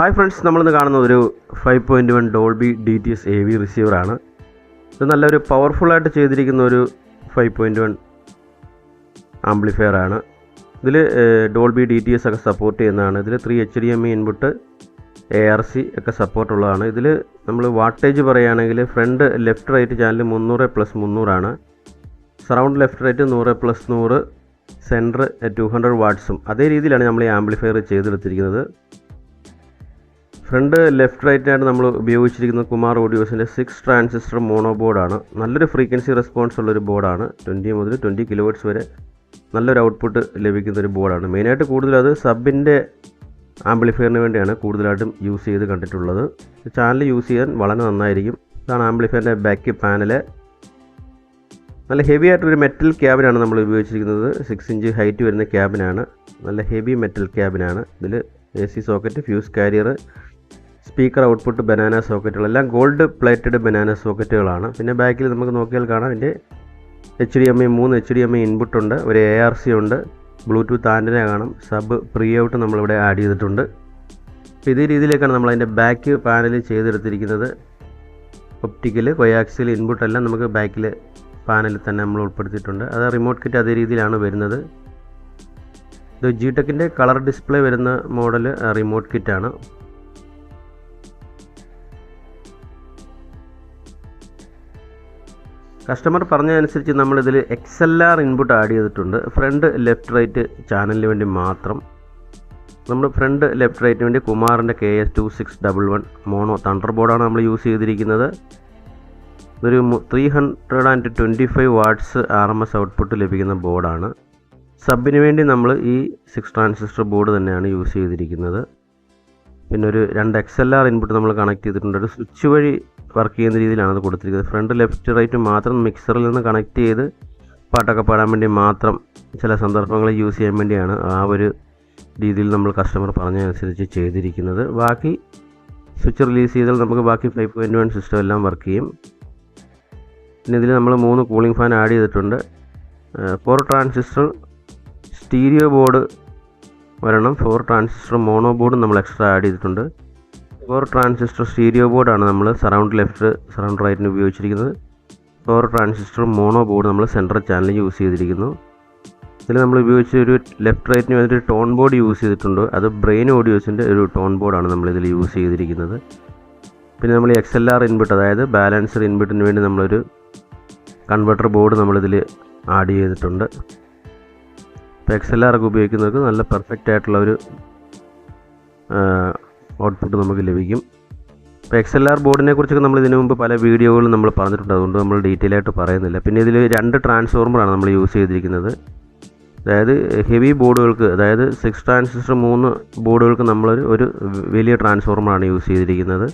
Hi friends, നമ്മളിന്ന് കാണുന്ന ഒരു 5.1 ഡോൾബി DTS AV റിസീവറാണ്. ഇത് നല്ലൊരു പവർഫുള്ളായിട്ട് ചെയ്തിരിക്കുന്ന ഒരു 5.1 ആംപ്ലിഫയർ ആണ്. ഇതിൽ ഡോൾബി DTS ഒക്കെ സപ്പോർട്ട് ചെയ്യുന്നതാണ്. ഇതിൽ 3 HDMI ഇൻപുട്ട്, ARC ഒക്കെ സപ്പോർട്ടുള്ളതാണ്. ഇതിൽ നമ്മൾ വാട്ടേജ് പറയുകയാണെങ്കിൽ ഫ്രണ്ട് ലെഫ്റ്റ് റൈറ്റ് ചാനൽ 300+300 ആണ്. സറൗണ്ട് ലെഫ്റ്റ് റൈറ്റ് 100+100, സെൻറ്റർ 200 വാട്ട്സും. അതേ രീതിയിലാണ് നമ്മൾ ഈ ആംപ്ലിഫയർ ചെയ്തെടുത്തിരിക്കുന്നത്. ഫ്രണ്ട് ലെഫ്റ്റ് റൈറ്റായിട്ട് നമ്മൾ ഉപയോഗിച്ചിരിക്കുന്നത് കുമാർ ഓഡിയോസിൻ്റെ 6 ട്രാൻസിസ്റ്റർ മോണോ ബോർഡാണ്. നല്ലൊരു ഫ്രീക്വൻസി റെസ്പോൺസ് ഉള്ളൊരു ബോർഡാണ്. 20 മുതൽ 20 kHz വരെ നല്ലൊരു ഔട്ട്പുട്ട് ലഭിക്കുന്നൊരു ബോർഡാണ്. മെയിനായിട്ട് കൂടുതൽ അത് സബിൻ്റെ ആംപ്ലിഫയറിന് വേണ്ടിയാണ് കൂടുതലായിട്ടും യൂസ് ചെയ്ത് കണ്ടിട്ടുള്ളത്. ചാനൽ യൂസ് ചെയ്യാൻ വളരെ നന്നായിരിക്കും. ഇതാണ് ആംപ്ലിഫയറിൻ്റെ ബാക്ക് പാനൽ. നല്ല ഹെവി ആയിട്ടൊരു മെറ്റൽ ക്യാബിനാണ് നമ്മൾ ഉപയോഗിച്ചിരിക്കുന്നത്. 6 ഇഞ്ച് ഹൈറ്റ് വരുന്ന ക്യാബിനാണ്. നല്ല ഹെവി മെറ്റൽ ക്യാബിനാണ്. ഇതിൽ AC socket, fuse carrier, speaker output, banana സോക്കറ്റുകളെല്ലാം ഗോൾഡ് പ്ലേറ്റഡ് ബനാന സോക്കറ്റുകളാണ്. പിന്നെ ബാക്കിൽ നമുക്ക് നോക്കിയാൽ കാണാം ഇതിൻ്റെ HDMI 3 HDMI ഇൻപുട്ടുണ്ട്, ഒരു ARC ഉണ്ട്, ബ്ലൂടൂത്ത് ആൻറ്റന കാണാം, സബ് പ്രീ ഔട്ട് നമ്മളിവിടെ ആഡ് ചെയ്തിട്ടുണ്ട്. അപ്പോൾ ഇതേ രീതിയിലേക്കാണ് നമ്മളതിൻ്റെ ബാക്ക് പാനൽ ചെയ്തെടുത്തിരിക്കുന്നത്. ഒപ്റ്റിക്കൽ, കൊയാക്സിൽ ഇൻപുട്ടെല്ലാം നമുക്ക് ബാക്കിൽ പാനലിൽ തന്നെ നമ്മൾ ഉൾപ്പെടുത്തിയിട്ടുണ്ട്. അത് റിമോട്ട് കിറ്റ് അതേ രീതിയിലാണ് വരുന്നത്. ഇത് G-Techൻ്റെ കളർ ഡിസ്പ്ലേ വരുന്ന മോഡൽ റിമോട്ട് കിറ്റാണ്. കസ്റ്റമർ പറഞ്ഞതനുസരിച്ച് നമ്മളിതിൽ XLR ഇൻപുട്ട് ആഡ് ചെയ്തിട്ടുണ്ട്. ഫ്രണ്ട് ലെഫ്റ്റ് റൈറ്റ് ചാനലിന് വേണ്ടി മാത്രം. നമ്മൾ ഫ്രണ്ട് ലെഫ്റ്റ് റൈറ്റിന് വേണ്ടി കുമാറിൻ്റെ KS2611 മോണോ തണ്ടർ ബോർഡാണ് നമ്മൾ യൂസ് ചെയ്തിരിക്കുന്നത്. ഇതൊരു 325 വാട്ട്സ് RMS ഔട്ട്പുട്ട് ലഭിക്കുന്ന ബോർഡാണ്. സബിന് വേണ്ടി നമ്മൾ ഈ 6 ട്രാൻസിസ്റ്റർ ബോർഡ് തന്നെയാണ് യൂസ് ചെയ്തിരിക്കുന്നത്. പിന്നെ ഒരു 2 XLR ഇൻപുട്ട് നമ്മൾ കണക്ട് ചെയ്തിട്ടുണ്ട്. ഒരു സ്വിച്ച് വഴി വർക്ക് ചെയ്യുന്ന രീതിയിലാണ് അത് കൊടുത്തിരിക്കുന്നത്. ഫ്രണ്ട് ലെഫ്റ്റ് റൈറ്റ് മാത്രം മിക്സറിൽ നിന്ന് കണക്ട് ചെയ്ത് പാട്ടൊക്കെ പാടാൻ വേണ്ടി മാത്രം ചില സന്ദർഭങ്ങളിൽ യൂസ് ചെയ്യാൻ വേണ്ടിയാണ് ആ ഒരു രീതിയിൽ നമ്മൾ കസ്റ്റമർ പറഞ്ഞതനുസരിച്ച് ചെയ്തിരിക്കുന്നത്. ബാക്കി സ്വിച്ച് റിലീസ് ചെയ്താൽ നമുക്ക് ബാക്കി 5.1 സിസ്റ്റം എല്ലാം വർക്ക് ചെയ്യും. പിന്നെ ഇതിൽ നമ്മൾ 3 കൂളിംഗ് ഫാൻ ആഡ് ചെയ്തിട്ടുണ്ട്. 4 ട്രാൻസിസ്റ്റർ സ്റ്റീരിയോ ബോർഡ് വരണം. 4 ട്രാൻസിസ്റ്റർ മോണോ ബോർഡും നമ്മൾ എക്സ്ട്രാ ആഡ് ചെയ്തിട്ടുണ്ട്. 4 ട്രാൻസിസ്റ്റർ സ്റ്റീരിയോ ബോർഡാണ് നമ്മൾ സറൗണ്ട് ലെഫ്റ്റ്, സറൗണ്ട് റൈറ്റിന് ഉപയോഗിച്ചിരിക്കുന്നത്. 4 ട്രാൻസിസ്റ്റർ മോണോ ബോർഡ് നമ്മൾ സെൻട്രൽ ചാനലിൽ യൂസ് ചെയ്തിരിക്കുന്നു. ഇതിൽ നമ്മൾ ഉപയോഗിച്ച ഒരു ലെഫ്റ്റ് റൈറ്റിന് വേണ്ടിയിട്ട് ടോൺ ബോർഡ് യൂസ് ചെയ്തിട്ടുണ്ട്. അത് ബ്രെയിൻ ഓഡിയോസിൻ്റെ ഒരു ടോൺ ബോർഡാണ് നമ്മളിതിൽ യൂസ് ചെയ്തിരിക്കുന്നത്. പിന്നെ നമ്മൾ XLR ഇൻപുട്ട്, അതായത് ബാലൻസർ ഇൻപുട്ടിന് വേണ്ടി നമ്മളൊരു കൺവെർട്ടർ ബോർഡ് നമ്മളിതിൽ ആഡ് ചെയ്തിട്ടുണ്ട്. ഇപ്പോൾ XLR ഒക്കെ ഉപയോഗിക്കുന്നവർക്ക് നല്ല പെർഫെക്റ്റ് ആയിട്ടുള്ള ഒരു ഔട്ട്പുട്ട് നമുക്ക് ലഭിക്കും. ഇപ്പോൾ XLR ബോർഡിനെ കുറിച്ചൊക്കെ നമ്മൾ ഇതിനു മുമ്പ് പല വീഡിയോകളും നമ്മൾ പറഞ്ഞിട്ടുണ്ട്. അതുകൊണ്ട് നമ്മൾ ഡീറ്റെയിൽ ആയിട്ട് പറയുന്നില്ല. പിന്നെ ഇതിൽ 2 ട്രാൻസ്ഫോർമറാണ് നമ്മൾ യൂസ് ചെയ്തിരിക്കുന്നത്. അതായത് ഹെവി ബോർഡുകൾക്ക്, അതായത് 6 ട്രാൻസിസ്റ്റർ 3 ബോർഡുകൾക്ക് നമ്മളൊരു വലിയ ട്രാൻസ്ഫോർമറാണ് യൂസ് ചെയ്തിരിക്കുന്നത്.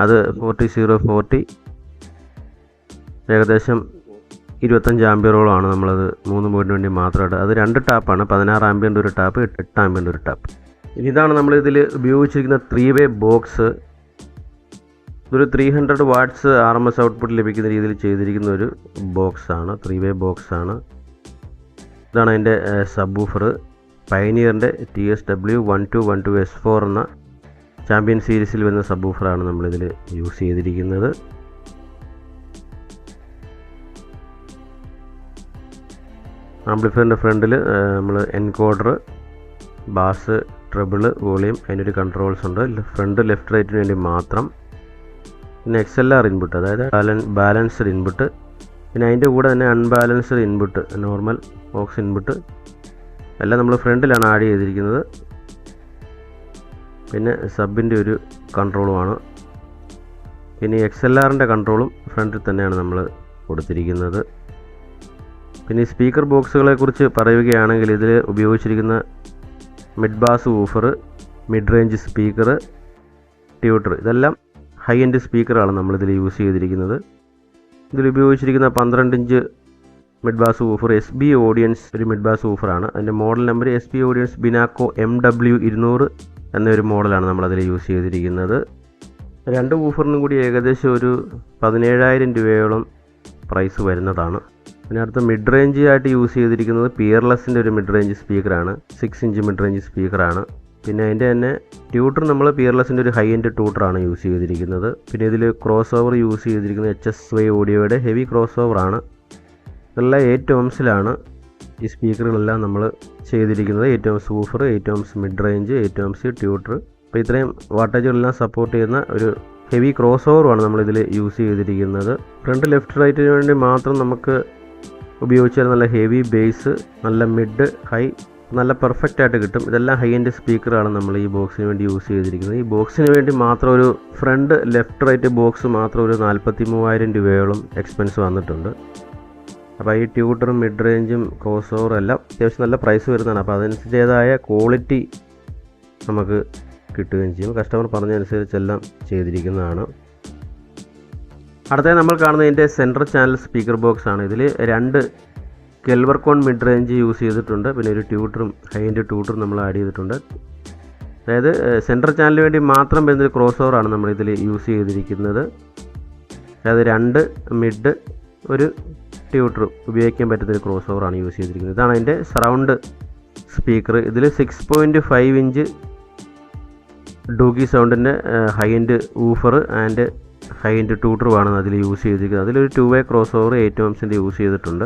അത് 40-040 ഏകദേശം 25 ആംപിയറോളമാണ് നമ്മളത് 3 ബോർഡിന് വേണ്ടി മാത്രമായിട്ട്. അത് 2 ടാപ്പാണ്, 16 ആംപിയറിൻ്റെ ഒരു ടാപ്പ്, 8 ആംപിയറിൻ്റെ ഒരു ടാപ്പ്. ഇതാണ് നമ്മളിതിൽ ഉപയോഗിച്ചിരിക്കുന്ന 3-way ബോക്സ്. ഇതൊരു 300 വാട്ട്സ് RMS ഔട്ട്പുട്ട് ലഭിക്കുന്ന രീതിയിൽ ചെയ്തിരിക്കുന്ന ഒരു ബോക്സാണ്, 3-way ബോക്സാണ്. ഇതാണ് അതിൻ്റെ സബ് വൂഫർ. പയനിയറിൻ്റെ TSW1212S4 എന്ന ചാമ്പ്യൻ സീരീസിൽ വരുന്ന സബ് വൂഫറാണ് നമ്മളിതിൽ യൂസ് ചെയ്തിരിക്കുന്നത്. ആംപ്ലിഫയറിൻ്റെ ഫ്രണ്ടിൽ നമ്മൾ എൻകോഡർ, ബാസ്, ട്രബിൾ, വോളിയം, അതിനൊരു കൺട്രോൾസ് ഉണ്ട്. ഫ്രണ്ട് ലെഫ്റ്റ് റൈറ്റിന് വേണ്ടി മാത്രം. പിന്നെ XLR ഇൻപുട്ട്, അതായത് ബാലൻസ്ഡ് ഇൻപുട്ട്. പിന്നെ അതിൻ്റെ കൂടെ തന്നെ unbalanced input, normal aux input എല്ലാം നമ്മൾ ഫ്രണ്ടിലാണ് ആഡ് ചെയ്തിരിക്കുന്നത്. പിന്നെ സബിൻ്റെ ഒരു കൺട്രോളുമാണ്. പിന്നെ XLRൻ്റെ കൺട്രോളും ഫ്രണ്ടിൽ തന്നെയാണ് നമ്മൾ കൊടുത്തിരിക്കുന്നത്. പിന്നെ ഈ സ്പീക്കർ ബോക്സുകളെക്കുറിച്ച് പറയുകയാണെങ്കിൽ ഇതിൽ ഉപയോഗിച്ചിരിക്കുന്ന mid bass woofer, mid range speaker, tweeter, ഇതെല്ലാം ഹൈ എൻഡ് സ്പീക്കറാണ് നമ്മളിതിൽ യൂസ് ചെയ്തിരിക്കുന്നത്. ഇതിൽ ഉപയോഗിച്ചിരിക്കുന്ന 12 inch mid bass woofer SB audience ഒരു മിഡ് ബാസ് വൂഫറാണ്. അതിൻ്റെ മോഡൽ നമ്പർ SB ഓഡിയൻസ് ബിനാക്കോ MW200 എന്നൊരു മോഡലാണ് നമ്മളതിൽ യൂസ് ചെയ്തിരിക്കുന്നത്. 2 വൂഫറിനും കൂടി ഏകദേശം ഒരു 17,000 രൂപയോളം പ്രൈസ് വരുന്നതാണ്. പിന്നെ അടുത്ത മിഡ് റേഞ്ച് ആയിട്ട് യൂസ് ചെയ്തിരിക്കുന്നത് പിയർലെസ്സിൻ്റെ ഒരു മിഡ് റേഞ്ച് സ്പീക്കറാണ്. 6 ഇഞ്ച് മിഡ് റേഞ്ച് സ്പീക്കറാണ്. പിന്നെ അതിൻ്റെ തന്നെ ട്യൂട്ടർ നമ്മൾ പിയർലെസ്സിൻ്റെ ഒരു ഹൈ എൻഡ് ട്യൂട്ടറാണ് യൂസ് ചെയ്തിരിക്കുന്നത്. പിന്നെ ഇതിൽ ക്രോസ് ഓവർ യൂസ് ചെയ്തിരിക്കുന്നത് HSY ഓഡിയോയുടെ ഹെവി ക്രോസ് ഓവറാണ്. നല്ല 8 ohmസിലാണ് ഈ സ്പീക്കറുകളെല്ലാം നമ്മൾ ചെയ്തിരിക്കുന്നത്. 8 ohms woofer, 8 ohms mid range, 8 ohms tutor. അപ്പോൾ ഇത്രയും വാട്ടേജുകളെല്ലാം സപ്പോർട്ട് ചെയ്യുന്ന ഒരു ഹെവി ക്രോസ് ഓവറുമാണ് നമ്മളിതിൽ യൂസ് ചെയ്തിരിക്കുന്നത്. ഫ്രണ്ട് ലെഫ്റ്റ് റൈറ്റിന് വേണ്ടി മാത്രം നമുക്ക് ഉപയോഗിച്ചാൽ നല്ല ഹെവി ബേസ്, നല്ല മിഡ്, ഹൈ നല്ല പെർഫെക്റ്റ് ആയിട്ട് കിട്ടും. ഇതെല്ലാം ഹൈ എൻഡ് സ്പീക്കറാണ് നമ്മൾ ഈ ബോക്സിന് വേണ്ടി യൂസ് ചെയ്തിരിക്കുന്നത്. ഈ ബോക്സിന് വേണ്ടി മാത്രം ഒരു ഫ്രണ്ട് ലെഫ്റ്റ് റൈറ്റ് ബോക്സ് മാത്രം ഒരു 43,000 രൂപയോളം എക്സ്പെൻസ് വന്നിട്ടുണ്ട്. അപ്പോൾ ഈ ട്യൂട്ടറും മിഡ് റേഞ്ചും ക്രോസ് ഓവറും എല്ലാം അത്യാവശ്യം നല്ല പ്രൈസ് വരുന്നതാണ്. അപ്പോൾ അതനുസരിച്ചേതായ ക്വാളിറ്റി നമുക്ക് കിട്ടുകയും ചെയ്യും. കസ്റ്റമർ പറഞ്ഞതനുസരിച്ചെല്ലാം ചെയ്തിരിക്കുന്നതാണ്. അടുത്തത് നമ്മൾ കാണുന്നത് ഇതിൻ്റെ സെൻട്രൽ ചാനൽ സ്പീക്കർ ബോക്സ് ആണ്. ഇതിൽ 2 കെൽവർകോൺ മിഡ് റേഞ്ച് യൂസ് ചെയ്തിട്ടുണ്ട്. പിന്നെ ഒരു ട്യൂട്ടറും ഹൈ എൻഡ് ട്യൂട്ടറും നമ്മൾ ആഡ് ചെയ്തിട്ടുണ്ട്. അതായത് സെൻട്രൽ ചാനലിന് വേണ്ടി മാത്രം വരുന്നൊരു ക്രോസ് ഓവറാണ് നമ്മളിതിൽ യൂസ് ചെയ്തിരിക്കുന്നത്. അതായത് 2 മിഡ്, ഒരു ട്യൂട്ടർ ഉപയോഗിക്കാൻ പറ്റുന്നൊരു ക്രോസ് ഓവറാണ് യൂസ് ചെയ്തിരിക്കുന്നത്. ഇതാണ് അതിൻ്റെ സറൗണ്ട് സ്പീക്കർ. ഇതിൽ 6.5 ഇഞ്ച് ഡൂഗി സൗണ്ടിൻ്റെ high end woofer and high end ട്യൂട്ടറുമാണ് അതിൽ യൂസ് ചെയ്തിരിക്കുന്നത്. അതിലൊരു 2-വേ ക്രോസ് ഓവർ 8 ohmസിൻ്റെ യൂസ് ചെയ്തിട്ടുണ്ട്.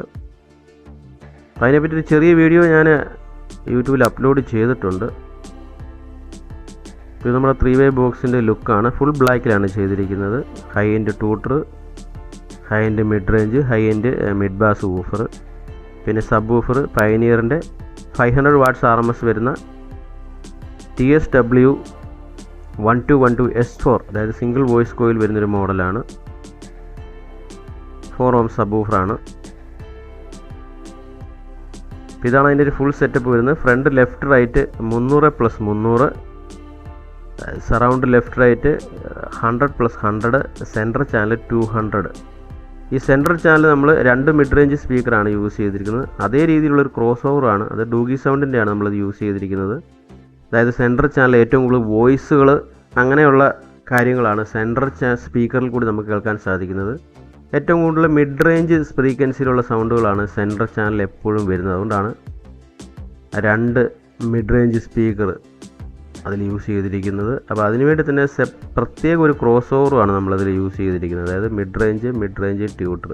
അതിനെപ്പറ്റി ഒരു ചെറിയ വീഡിയോ ഞാൻ യൂട്യൂബിൽ അപ്ലോഡ് ചെയ്തിട്ടുണ്ട്. ഇത് നമ്മുടെ 3-വേ ബോക്സിൻ്റെ ലുക്കാണ്. ഫുൾ ബ്ലാക്കിലാണ് ചെയ്തിരിക്കുന്നത്. High end tweeter, high end mid range, high end mid bass woofer, പിന്നെ സബ് വൂഫർ പയനിയറിൻ്റെ 500 watts RMS വരുന്ന TSW 1212S4, അതായത് സിംഗിൾ വോയിസ് കോയിൽ വരുന്നൊരു മോഡലാണ്. 4 ohm സബ് വൂഫറാണ്. ഇതാണ് അതിൻ്റെ ഒരു ഫുൾ സെറ്റപ്പ് വരുന്നത്. Front left right 300+300, surround left right 100+100, central channel 200. ഈ സെൻട്രൽ ചാനൽ നമ്മൾ 2 മിഡ് റേഞ്ച് സ്പീക്കറാണ് യൂസ് ചെയ്തിരിക്കുന്നത്. അതേ രീതിയിലുള്ളൊരു ക്രോസ് ഓവറാണ്, അത് ഡൂഗി സൗണ്ടിൻ്റെയാണ് നമ്മളത് യൂസ് ചെയ്തിരിക്കുന്നത്. അതായത് സെൻട്രൽ ചാനൽ ഏറ്റവും കൂടുതൽ വോയിസുകൾ അങ്ങനെയുള്ള കാര്യങ്ങളാണ് സെൻട്രൽ സ്പീക്കറിൽ കൂടി നമുക്ക് കേൾക്കാൻ സാധിക്കുന്നത്. ഏറ്റവും കൂടുതൽ മിഡ് റേഞ്ച് ഫ്രീക്വൻസിയിലുള്ള സൗണ്ടുകളാണ് സെൻട്രൽ ചാനൽ എപ്പോഴും വരുന്നത്. അതുകൊണ്ടാണ് 2 മിഡ് റേഞ്ച് സ്പീക്കർ അതിൽ യൂസ് ചെയ്തിരിക്കുന്നത്. അപ്പോൾ അതിനുവേണ്ടി തന്നെ പ്രത്യേക ഒരു ക്രോസ് ഓവറുമാണ് നമ്മളതിൽ യൂസ് ചെയ്തിരിക്കുന്നത്. അതായത് മിഡ് റേഞ്ച് ട്യൂട്ടർ,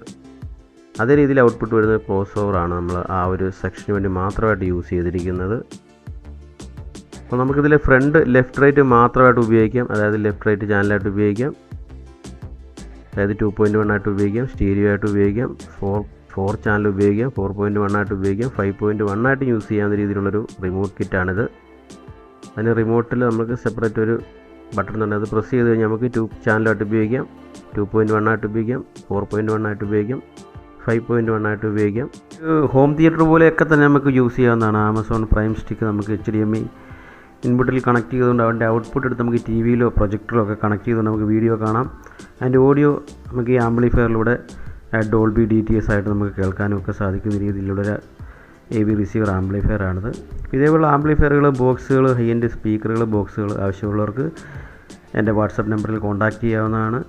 അതേ രീതിയിൽ ഔട്ട്പുട്ട് വരുന്ന ക്രോസ് ഓവറാണ് നമ്മൾ ആ ഒരു സെക്ഷന് വേണ്ടി മാത്രമായിട്ട് യൂസ് ചെയ്തിരിക്കുന്നത്. അപ്പോൾ നമുക്കിതിൽ ഫ്രണ്ട് ലെഫ്റ്റ് റൈറ്റ് മാത്രമായിട്ട് ഉപയോഗിക്കാം. അതായത് ലെഫ്റ്റ് റൈറ്റ് ചാനലായിട്ട് ഉപയോഗിക്കാം, അതായത് 2.1 ആയിട്ട് ഉപയോഗിക്കാം, സ്റ്റീരിയോ ആയിട്ട് ഉപയോഗിക്കാം, 4 ചാനൽ ഉപയോഗിക്കാം, 4.1 ആയിട്ട് ഉപയോഗിക്കാം, 5.1 ആയിട്ട് യൂസ് ചെയ്യാവുന്ന രീതിയിലുള്ളൊരു റിമോട്ട് കിറ്റാണിത്. അതിന് റിമോട്ടിൽ നമുക്ക് സെപ്പറേറ്റ് ഒരു ബട്ടൺ തന്നെ, അത് പ്രസ് ചെയ്ത് കഴിഞ്ഞാൽ നമുക്ക് 2 ചാനലായിട്ട് ഉപയോഗിക്കാം, 2.1 ആയിട്ട് ഉപയോഗിക്കാം, 4.1 ആയിട്ട് ഉപയോഗിക്കാം, 5.1 ആയിട്ട് ഉപയോഗിക്കാം. ഹോം തിയേറ്റർ പോലെയൊക്കെ തന്നെ നമുക്ക് യൂസ് ചെയ്യാവുന്നതാണ്. ആമസോൺ പ്രൈം സ്റ്റിക്ക് നമുക്ക് HDMI ഇൻപുട്ടിൽ കണക്ട് ചെയ്തുകൊണ്ട് അതിൻ്റെ ഔട്ട്പുട്ട് എടുത്ത് നമുക്ക് TV-യിലോ പ്രൊജക്ടറിലോ ഒക്കെ കണക്ട് ചെയ്തുകൊണ്ട് നമുക്ക് വീഡിയോ കാണാം. അതിൻ്റെ ഓഡിയോ നമുക്ക് ഈ ആംപ്ലിഫയറിലൂടെ ഡോൾബി DTS ആയിട്ട് നമുക്ക് കേൾക്കാനും ഒക്കെ സാധിക്കുന്ന രീതിയിലുള്ളൊരു AV റിസീവർ ആംപ്ലിഫയർ ആണിത്. ഇതേപോലുള്ള ആംപ്ലിഫയറുകൾ, ബോക്സുകൾ, ഹൈ എൻഡ് സ്പീക്കറുകൾ, ബോക്സുകൾ ആവശ്യമുള്ളവർക്ക് എൻ്റെ വാട്സപ്പ് നമ്പറിൽ കോൺടാക്റ്റ് ചെയ്യാവുന്നതാണ്.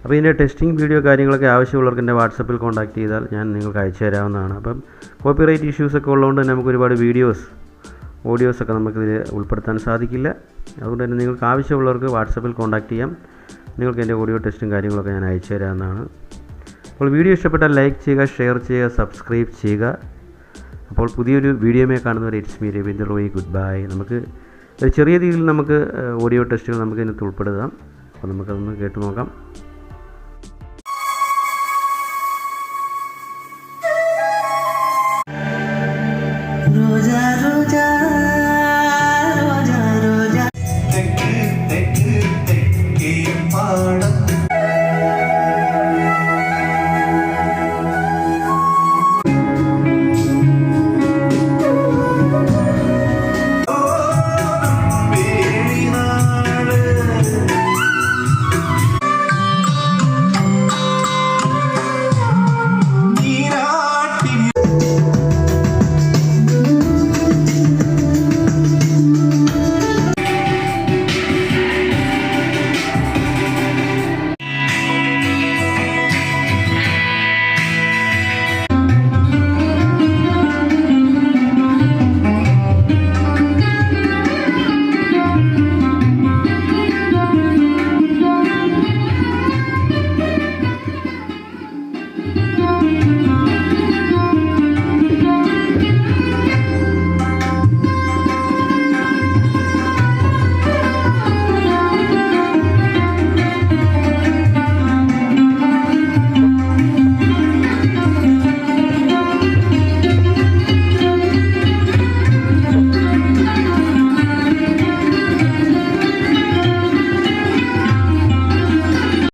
അപ്പോൾ ഇതിൻ്റെ ടെസ്റ്റിംഗ് വീഡിയോ കാര്യങ്ങളൊക്കെ ആവശ്യമുള്ളവർക്ക് എൻ്റെ വാട്സപ്പിൽ കോൺടാക്റ്റ് ചെയ്താൽ ഞാൻ നിങ്ങൾക്ക് അയച്ചു തരാവുന്നതാണ്. അപ്പം കോപ്പിറൈറ്റ് ഇഷ്യൂസൊക്കെ ഉള്ളതുകൊണ്ട് തന്നെ നമുക്ക് ഒരുപാട് ഓഡിയോസൊക്കെ നമുക്കിതിൽ ഉൾപ്പെടുത്താൻ സാധിക്കില്ല. അതുകൊണ്ട് തന്നെ നിങ്ങൾക്ക് ആവശ്യമുള്ളവർക്ക് വാട്സപ്പിൽ കോൺടാക്റ്റ് ചെയ്യാം. നിങ്ങൾക്ക് എൻ്റെ ഓഡിയോ ടെസ്റ്റും കാര്യങ്ങളൊക്കെ ഞാൻ അയച്ചു തരാവുന്നതാണ്. അപ്പോൾ വീഡിയോ ഇഷ്ടപ്പെട്ടാൽ ലൈക്ക് ചെയ്യുക, ഷെയർ ചെയ്യുക, സബ്സ്ക്രൈബ് ചെയ്യുക. അപ്പോൾ പുതിയൊരു വീഡിയോയുമായി കാണുന്നവരെ it's me Ravindra Roy, good bye. നമുക്ക് ഒരു ചെറിയ രീതിയിൽ നമുക്ക് ഓഡിയോ ടെസ്റ്റുകൾ നമുക്ക് ഇതിനകത്ത് ഉൾപ്പെടുത്താം. അപ്പോൾ നമുക്കതൊന്ന് കേട്ട് നോക്കാം.